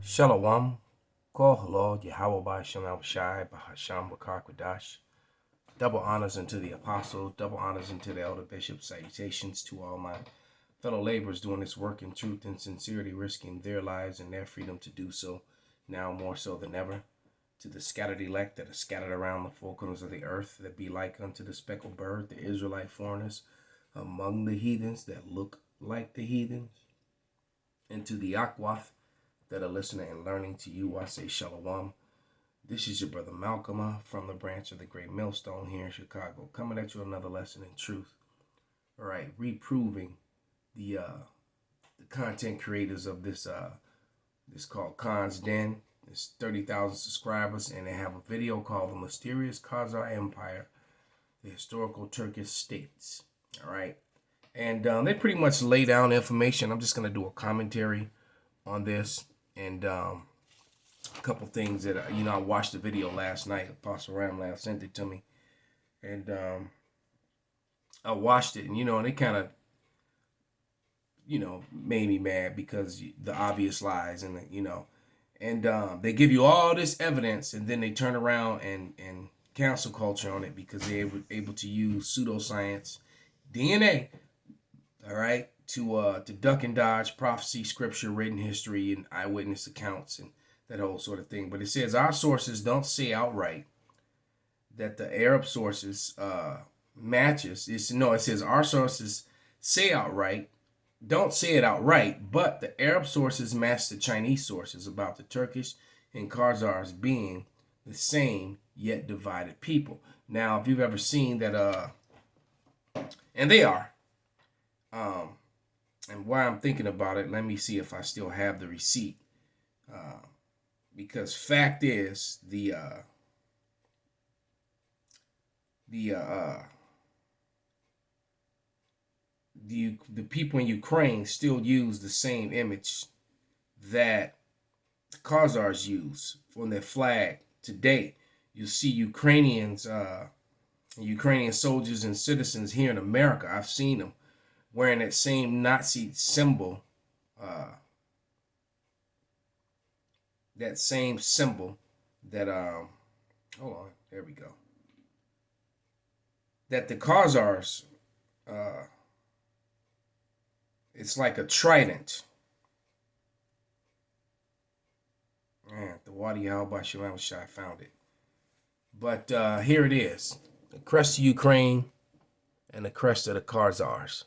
Shalom, Kol Halal, Yahweh Shalom Shai, Bahasham Bakakwadash. Double honors unto the apostle, double honors unto the elder bishop. Salutations to all my fellow laborers doing this work in truth and sincerity, risking their lives and their freedom to do so, now more so than ever. To the scattered elect that are scattered around the four corners of the earth, that be like unto the speckled bird, the Israelite foreigners among the heathens that look like the heathens. And to the Akwath that are listening and learning, to you I say shalom. This is your brother Malcolm from the branch of the Great Millstone here in Chicago, coming at you another lesson in truth. All right, reproving the content creators of this called Khan's Den. It's 30,000 subscribers, and they have a video called The Mysterious Khazar Empire, the Historical Turkish States. All right, and they pretty much lay down information. I'm just going to do a commentary on this. And a couple things that, I watched the video last night. Apostle Ramlab sent it to me. And I watched it, and, and it kind of, made me mad because the obvious lies and, and they give you all this evidence, and then they turn around and cancel culture on it because they were able to use pseudoscience, DNA, all right, to duck and dodge prophecy, scripture, written history, and eyewitness accounts, and that whole sort of thing. But it says our sources don't say outright that the Arab sources matches. It says our sources say outright, don't say it outright, but the Arab sources match the Chinese sources about the Turkish and Khazars being the same yet divided people. Now, if you've ever seen that, and they are, and why I'm thinking about it, let me see if I still have the receipt. Because fact is, the people in Ukraine still use the same image that the Khazars use on their flag today. You'll see Ukrainians, Ukrainian soldiers and citizens here in America. I've seen them wearing that same Nazi symbol, that same symbol that, hold on, there we go, that the Khazars, it's like a trident. Man, the Wadi al-Bashalam Shai found it. But here it is, the crest of Ukraine and the crest of the Khazars.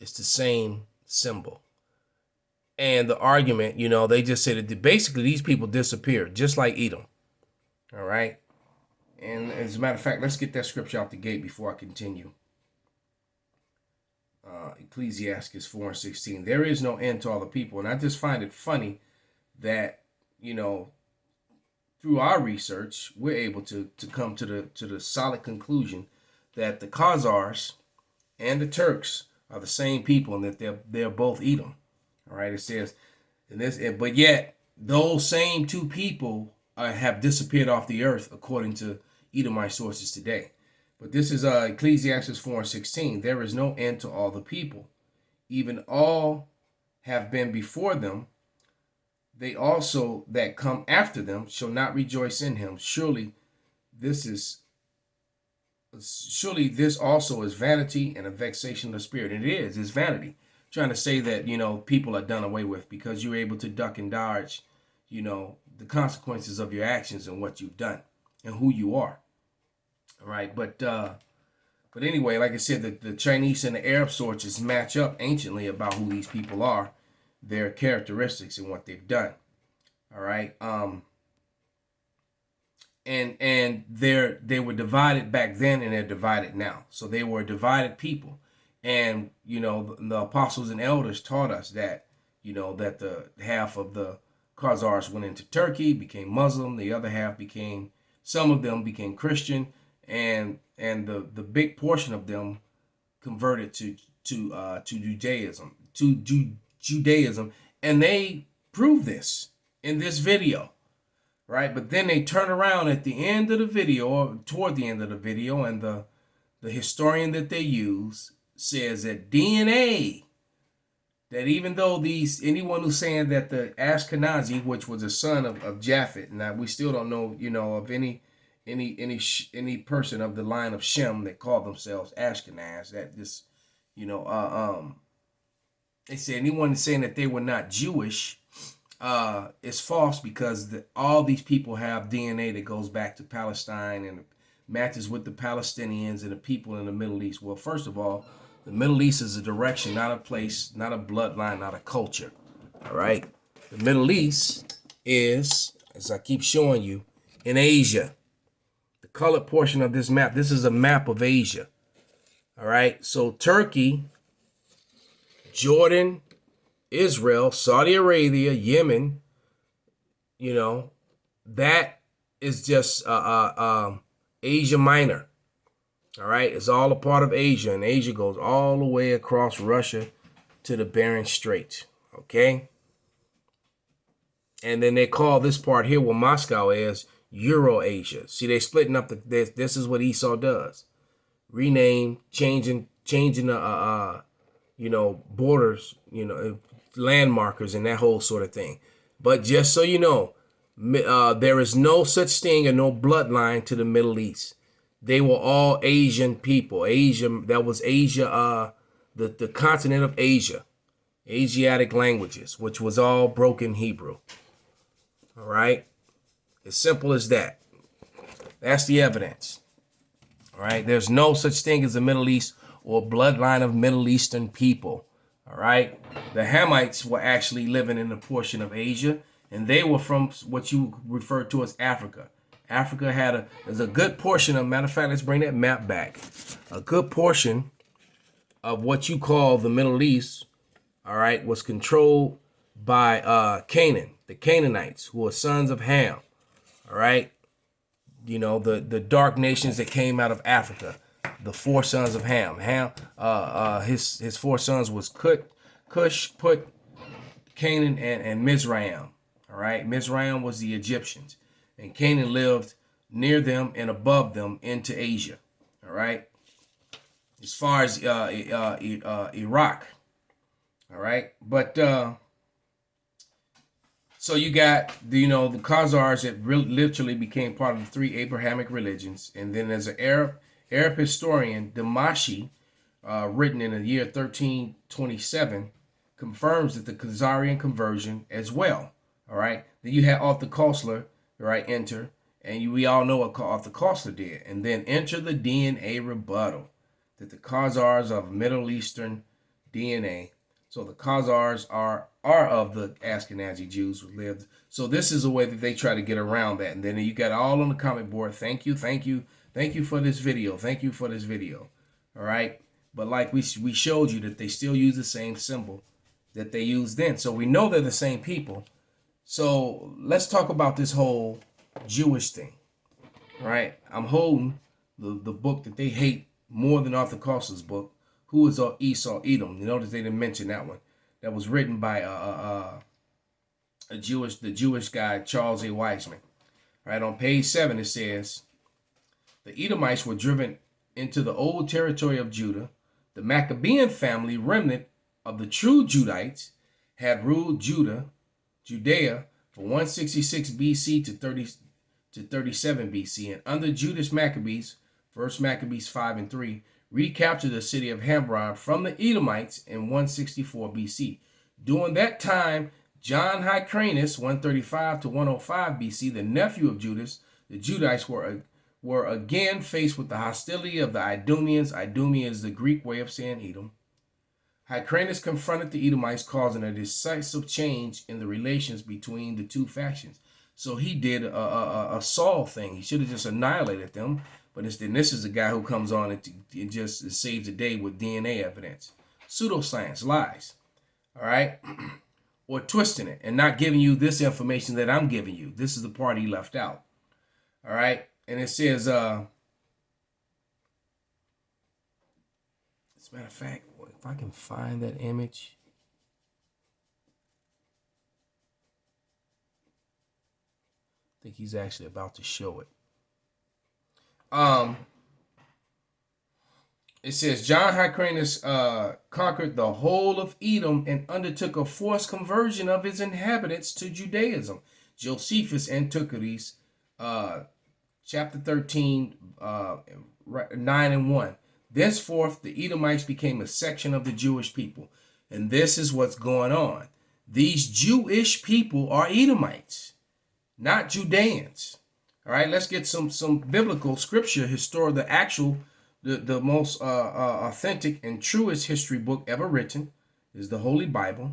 It's the same symbol. And the argument, they just said that basically these people disappeared, just like Edom. All right. And as a matter of fact, let's get that scripture out the gate before I continue. Ecclesiastes 4:16. There is no end to all the people. And I just find it funny that, through our research, we're able to come to the solid conclusion that the Khazars and the Turks are the same people, and that they're both Edom. All right, it says in this, but yet those same two people have disappeared off the earth, according to Edomite sources today. But this is Ecclesiastes 4:16. There is no end to all the people, even all have been before them. They also that come after them shall not rejoice in him. Surely this also is vanity and a vexation of the spirit. And it's vanity. Trying to say that, people are done away with because you're able to duck and dodge, the consequences of your actions and what you've done and who you are. All right. But anyway, like I said, the Chinese and the Arab sources match up anciently about who these people are, their characteristics and what they've done. All right. And they were divided back then, and they're divided now. So they were a divided people. And, the apostles and elders taught us that, that the half of the Khazars went into Turkey, became Muslim. The other half some of them became Christian, and the big portion of them converted to Judaism, and they prove this in this video. Right, but then they turn around at the end of the video, or toward the end of the video, and the historian that they use says that DNA that even though anyone who's saying that the Ashkenazi, which was a son of Japhet, now we still don't know, of any person of the line of Shem that call themselves Ashkenaz. That just, they say anyone saying that they were not Jewish is false, because all these people have DNA that goes back to Palestine and matches with the Palestinians and the people in the Middle East. Well, first of all, the Middle East is a direction, not a place, not a bloodline, not a culture. All right. The Middle East is, as I keep showing you, in Asia. The colored portion of this map, this is a map of Asia. All right. So Turkey, Jordan, Israel, Saudi Arabia, Yemen, that is just Asia Minor. All right, it's all a part of Asia, and Asia goes all the way across Russia to the Bering Strait. Okay, and then they call this part here where Moscow is Eurasia. See, they're splitting up this is what Esau does: rename, changing the borders, land markers, and that whole sort of thing. But just so you know, there is no such thing and no bloodline to the Middle East. They were all Asian people. Asia, that was Asia, the continent of Asia, Asiatic languages, which was all broken Hebrew. All right? As simple as that. That's the evidence. All right? There's no such thing as the Middle East or bloodline of Middle Eastern people. All right? The Hamites were actually living in a portion of Asia, and they were from what you refer to as Africa. Africa there's a good portion of, matter of fact, let's bring that map back. A good portion of what you call the Middle East, all right, was controlled by Canaan, the Canaanites, who were sons of Ham, all right? The dark nations that came out of Africa, the four sons of Ham. His four sons was Cush, Put, Canaan, and Mizraim, all right? Mizraim was the Egyptians. And Canaan lived near them and above them into Asia. All right. As far as Iraq. All right. But so you got the Khazars that literally became part of the three Abrahamic religions. And then there's an Arab historian, Damashi, written in the year 1327, confirms that the Khazarian conversion as well. All right. Then you had Arthur Koestler, right, enter, and we all know what Arthur Koestler did, and then enter the DNA rebuttal that the Khazars of Middle Eastern DNA. So the Khazars are of the Ashkenazi Jews who lived. So this is a way that they try to get around that, and then you got all on the comment board. Thank you for this video. Thank you for this video. All right, but like we showed you that they still use the same symbol that they used then, so we know they're the same people. So let's talk about this whole Jewish thing, right? I'm holding the book that they hate more than Arthur Koestler's book, Who is Esau, Edom. You notice they didn't mention that one. That was written by the Jewish guy, Charles A. Weisman. Right, on page 7 it says, the Edomites were driven into the old territory of Judah. The Maccabean family remnant of the true Judites had ruled Judea from 166 BC to 37 BC, and under Judas Maccabees, 1 Maccabees 5 and 3, recaptured the city of Hebron from the Edomites in 164 BC. During that time, John Hyrcanus, 135 to 105 BC, the nephew of Judas, the Judites were again faced with the hostility of the Idumeans. Idumea is the Greek way of saying Edom. Hyrcanus confronted the Edomites, causing a decisive change in the relations between the two factions. So he did a Saul thing. He should have just annihilated them. But this is a guy who comes on and just saves the day with DNA evidence. Pseudoscience, lies. All right? Or twisting it and not giving you this information that I'm giving you. This is the part he left out. All right? And it says, as a matter of fact, if I can find that image. I think he's actually about to show it. It says John Hyrcanus conquered the whole of Edom and undertook a forced conversion of its inhabitants to Judaism. Josephus Antiquities, chapter 13, 9 and 1. Thenceforth, the Edomites became a section of the Jewish people. And this is what's going on. These Jewish people are Edomites, not Judeans. All right, let's get some biblical scripture, the actual, the most authentic and truest history book ever written is the Holy Bible.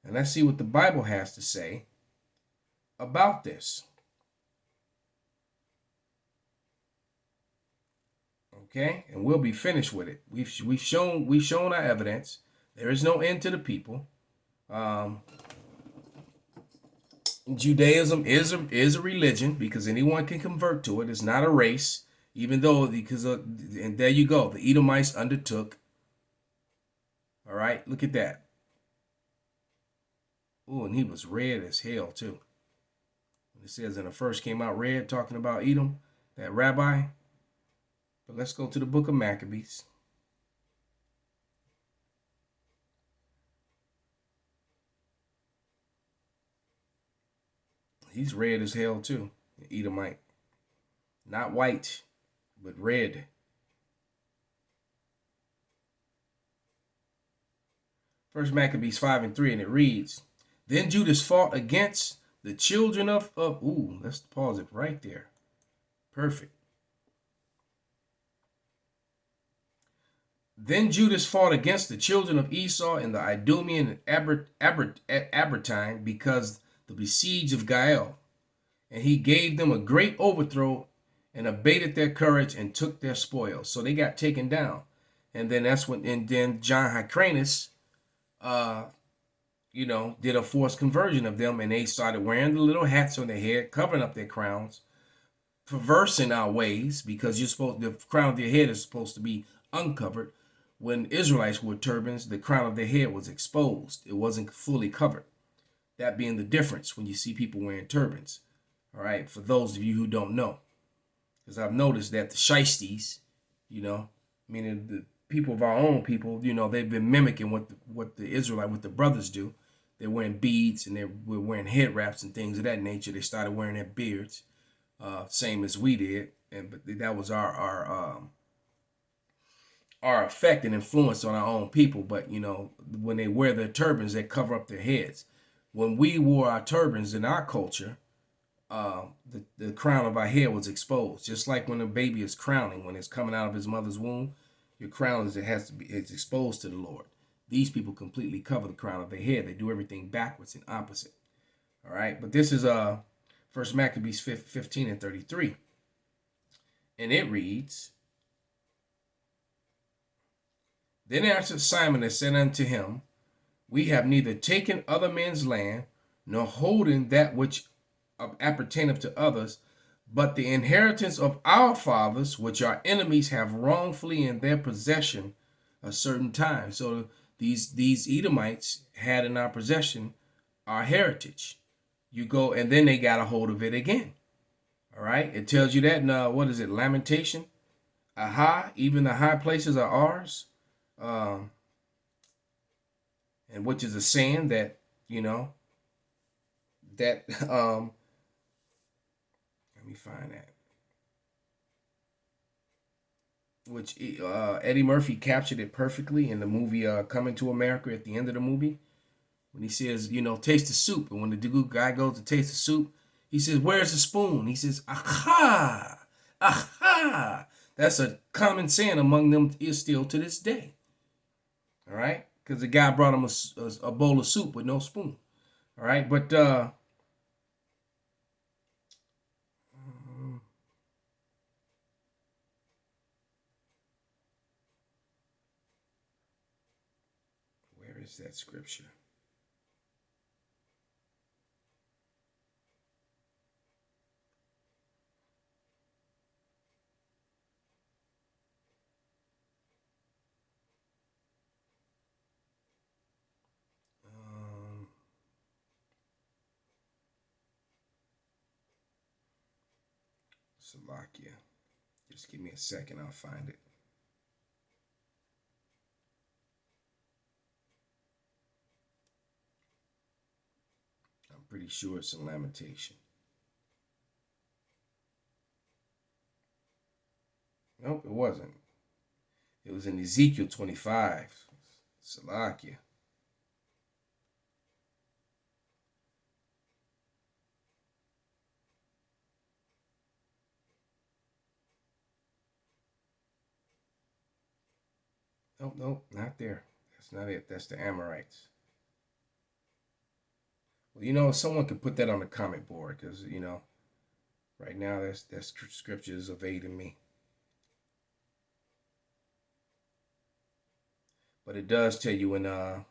And let's see what the Bible has to say about this. Okay, and we'll be finished with it. We've shown our evidence. There is no end to the people. Judaism is a religion because anyone can convert to it. It's not a race, even though and there you go. The Edomites undertook. All right, look at that. Oh, and he was red as hell too. It says in the first came out red, talking about Edom, that rabbi. But let's go to the book of Maccabees. He's red as hell too, Edomite. Not white, but red. First Maccabees 5 and 3, and it reads, Then Judas fought against the children of let's pause it right there. Perfect. Then Judas fought against the children of Esau in the Idumean and Abratime because the besiege of Gael. And he gave them a great overthrow and abated their courage and took their spoils. So they got taken down. And then then John Hyrcanus, did a forced conversion of them, and they started wearing the little hats on their head, covering up their crowns, perverse in our ways, because the crown of their head is supposed to be uncovered. When Israelites wore turbans, the crown of their head was exposed. It wasn't fully covered. That being the difference when you see people wearing turbans. All right, for those of you who don't know. Because I've noticed that the shisties, meaning the people of our own people, they've been mimicking what the brothers do. They're wearing beads and they're wearing head wraps and things of that nature. They started wearing their beards, same as we did. But that was our effect and influence on our own people. But when they wear their turbans, they cover up their heads. When we wore our turbans in our culture, the crown of our head was exposed. Just like when a baby is crowning, when it's coming out of his mother's womb, your crown it's exposed to the Lord. These people completely cover the crown of their head. They do everything backwards and opposite. All right, but this is First Maccabees 15 and 33, and it reads, Then answered Simon and said unto him, We have neither taken other men's land, nor holden that which appertaineth to others, but the inheritance of our fathers, which our enemies have wrongfully in their possession a certain time. So these Edomites had in our possession our heritage. You go, and then they got a hold of it again. All right, it tells you that in what is it, Lamentation? Aha, even the high places are ours. And which is a saying that that let me find that, which Eddie Murphy captured it perfectly in the movie Coming to America. At the end of the movie, when he says, taste the soup, and when the guy goes to taste the soup, he says, Where's the spoon? He says, aha, aha. That's a common saying among them is still to this day. All right, because the guy brought him a bowl of soup with no spoon. All right, but where is that scripture? Salakia. Just give me a second, I'll find it. pretty sure it's in Lamentation. Nope, it wasn't. It was in Ezekiel 25. Salakia. Nope, nope, not there. That's not it. That's the Amorites. Well, someone could put that on the comment board because, right now that scripture is evading me. But it does tell you in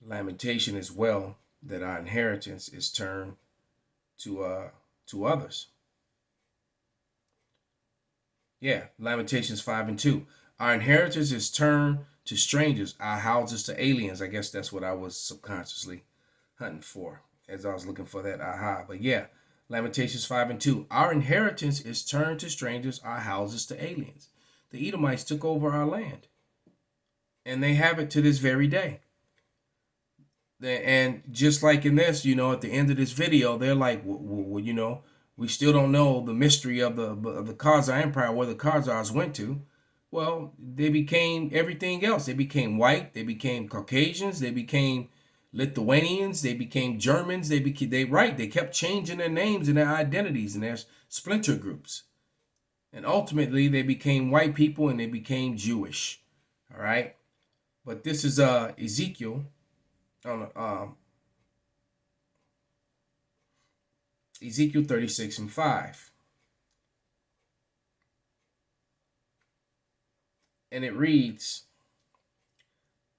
Lamentation as well that our inheritance is turned to others. Yeah, Lamentations 5:2. Our inheritance is turned to strangers, our houses to aliens. I guess that's what I was subconsciously hunting for as I was looking for that aha. But yeah, Lamentations 5:2. Our inheritance is turned to strangers, our houses to aliens. The Edomites took over our land. And they have it to this very day. And just like in this, at the end of this video, they're like, well, we still don't know the mystery of the Khazar Empire, where the Khazars went to. Well, they became everything else. They became white. They became Caucasians. They became Lithuanians. They became Germans. They kept changing their names and their identities and their splinter groups. And ultimately, they became white people and they became Jewish. All right. But this is Ezekiel Ezekiel 36:5. And it reads,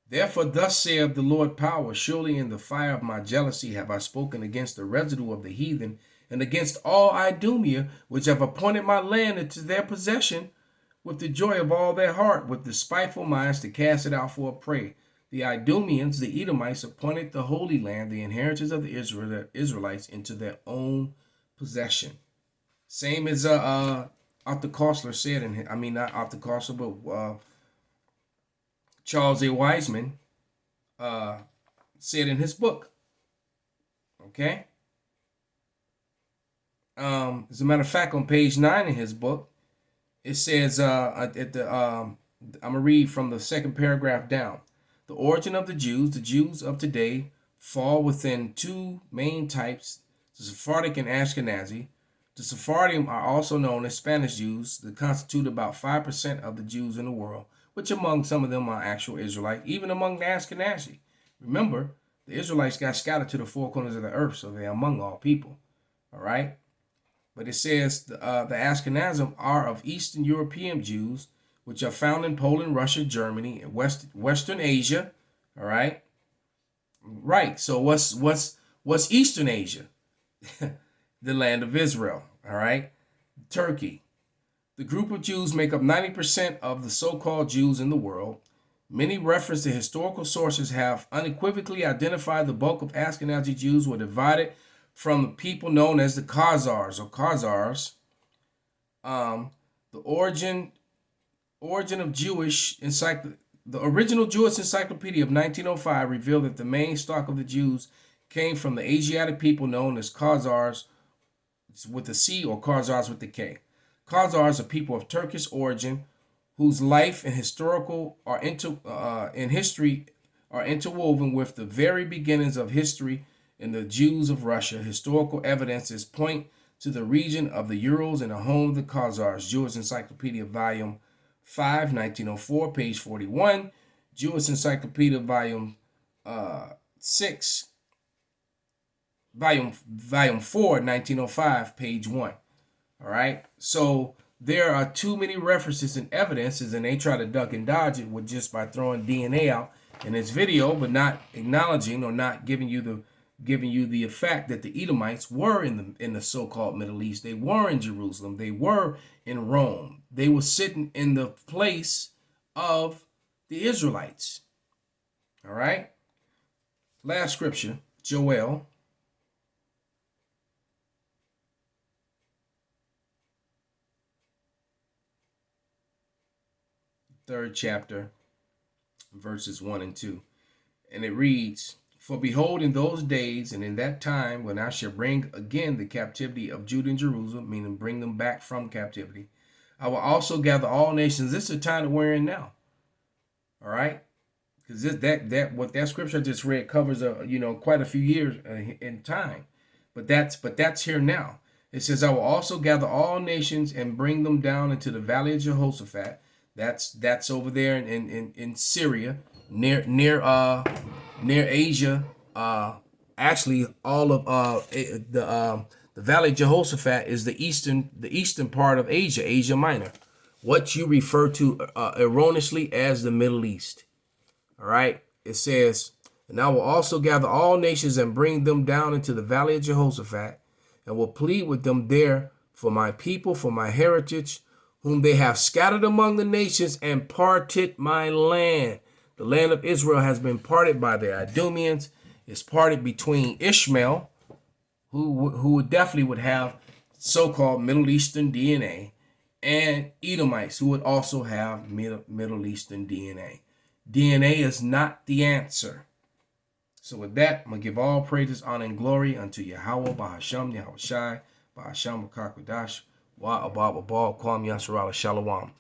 Therefore thus saith the Lord power, surely in the fire of my jealousy have I spoken against the residue of the heathen, and against all Idumea, which have appointed my land into their possession, with the joy of all their heart, with the spiteful minds to cast it out for a prey. The Idumeans, the Edomites, appointed the Holy Land, the inheritance of the Israelites, into their own possession. Same as Arthur Koestler said, not Arthur Koestler, but Charles A. Wiseman said in his book. Okay? As a matter of fact, on page 9 in his book, it says, I'm going to read from the second paragraph down. The origin of the Jews of today fall within two main types, the Sephardic and Ashkenazi. The Sephardim are also known as Spanish Jews. They constitute about 5% of the Jews in the world, which among some of them are actual Israelites, even among the Ashkenazi. Remember, the Israelites got scattered to the four corners of the earth, so they're among all people. All right? But it says the Ashkenazim are of Eastern European Jews, which are found in Poland, Russia, Germany, and Western Asia. All right, right. So what's Eastern Asia? The land of Israel. All right, Turkey. The group of Jews make up 90% of the so-called Jews in the world. Many reference to historical sources have unequivocally identified the bulk of Ashkenazi Jews were divided from the people known as the Khazars or Khazars. The origin of the original Jewish encyclopedia of 1905 revealed that the main stock of the Jews came from the Asiatic people known as Khazars with the C or Khazars with the K. Khazars are people of Turkish origin whose life and history are interwoven with the very beginnings of history in the Jews of Russia. Historical evidences point to the region of the Urals and the home of the Khazars. Jewish Encyclopedia, Volume 5, 1904, page 41. Jewish Encyclopedia, Volume 6, Volume 4, 1905, page 1. All right? So there are too many references and evidences, and they try to duck and dodge it with just by throwing DNA out in this video, but not acknowledging or not giving you the fact that the Edomites were in the so-called Middle East. They were in Jerusalem. They were in Rome. They were sitting in the place of the Israelites. All right? Last scripture, Joel. Third chapter, verses 1 and 2. And it reads, For behold, in those days and in that time, when I shall bring again the captivity of Judah and Jerusalem, meaning bring them back from captivity, I will also gather all nations. This is the time that we're in now. All right, because what that scripture I just read covers quite a few years in time, but that's here now. It says, I will also gather all nations and bring them down into the valley of Jehoshaphat. That's over there in Syria, near Asia. Actually, all of the valley of Jehoshaphat is the eastern part of Asia, Asia Minor, what you refer to erroneously as the Middle East. All right. It says, and I will also gather all nations and bring them down into the valley of Jehoshaphat, and will plead with them there for my people, for my heritage, whom they have scattered among the nations, and parted my land. The land of Israel has been parted by the Idumeans. It's parted between Ishmael, who definitely would have so-called Middle Eastern DNA, and Edomites, who would also have Middle Eastern DNA. DNA is not the answer. So with that, I'm going to give all praises, honor, and glory unto Yahweh, Bahasham, Yahweh Shai, Bahasham, Makakwadash, Wa Abab Abal, Kwam Yasserala Shalom.